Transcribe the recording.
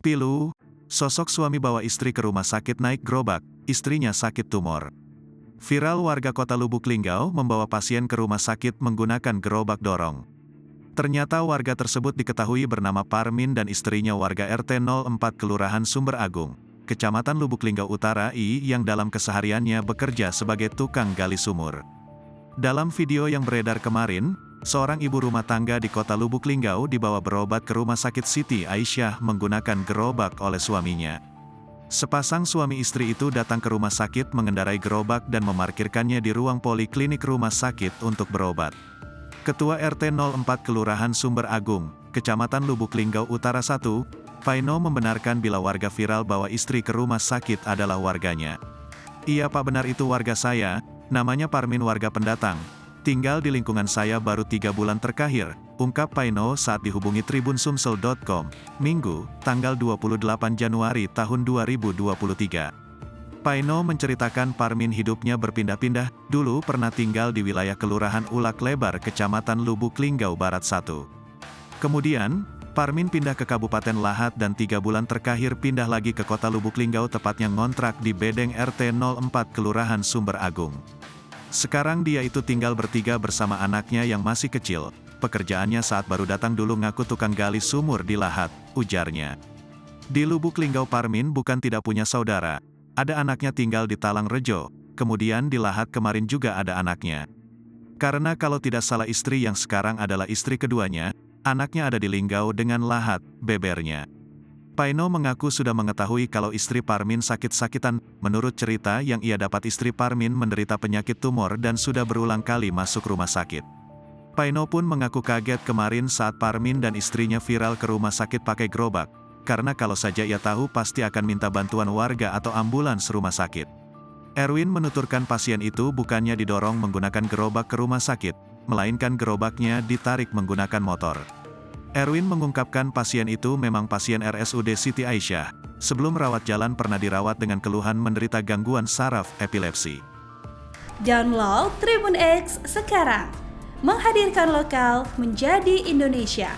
Pilu, sosok suami bawa istri ke rumah sakit naik gerobak, istrinya sakit tumor. Viral warga kota Lubuk Linggau membawa pasien ke rumah sakit menggunakan gerobak dorong. Ternyata warga tersebut diketahui bernama Parmin dan istrinya warga RT 04 Kelurahan Sumber Agung, Kecamatan Lubuk Linggau Utara yang dalam kesehariannya bekerja sebagai tukang gali sumur. Dalam video yang beredar kemarin, seorang ibu rumah tangga di kota Lubuk Linggau dibawa berobat ke rumah sakit Siti Aisyah menggunakan gerobak oleh suaminya. Sepasang suami istri itu datang ke rumah sakit mengendarai gerobak dan memarkirkannya di ruang poliklinik rumah sakit untuk berobat. Ketua RT 04 Kelurahan Sumber Agung, Kecamatan Lubuk Linggau Utara 1, Paino membenarkan bila warga viral bawa istri ke rumah sakit adalah warganya. "Iya Pak, benar itu warga saya, namanya Parmin, warga pendatang. Tinggal di lingkungan saya baru 3 bulan terakhir," ungkap Paino saat dihubungi tribunsumsel.com, Minggu, tanggal 28 Januari tahun 2023. Paino menceritakan Parmin hidupnya berpindah-pindah, dulu pernah tinggal di wilayah Kelurahan Ulak Lebar, Kecamatan Lubuk Linggau Barat 1. Kemudian, Parmin pindah ke Kabupaten Lahat dan 3 bulan terakhir pindah lagi ke kota Lubuk Linggau, tepatnya ngontrak di Bedeng RT 04 Kelurahan Sumber Agung. Sekarang dia itu tinggal bertiga bersama anaknya yang masih kecil. Pekerjaannya saat baru datang dulu ngaku tukang gali sumur di Lahat, ujarnya. Di Lubuk Linggau Parmin bukan tidak punya saudara. Ada anaknya tinggal di Talang Rejo, kemudian di Lahat kemarin juga ada anaknya. Karena kalau tidak salah istri yang sekarang adalah istri keduanya, anaknya ada di Linggau dengan Lahat, bebernya. Paino mengaku sudah mengetahui kalau istri Parmin sakit-sakitan. Menurut cerita yang ia dapat, istri Parmin menderita penyakit tumor dan sudah berulang kali masuk rumah sakit. Paino pun mengaku kaget kemarin saat Parmin dan istrinya viral ke rumah sakit pakai gerobak, karena kalau saja ia tahu pasti akan minta bantuan warga atau ambulans rumah sakit. Erwin menuturkan pasien itu bukannya didorong menggunakan gerobak ke rumah sakit, melainkan gerobaknya ditarik menggunakan motor. Erwin mengungkapkan pasien itu memang pasien RSUD Siti Aisyah. Sebelum rawat jalan pernah dirawat dengan keluhan menderita gangguan saraf epilepsi. Download Tribun X sekarang, menghadirkan lokal menjadi Indonesia.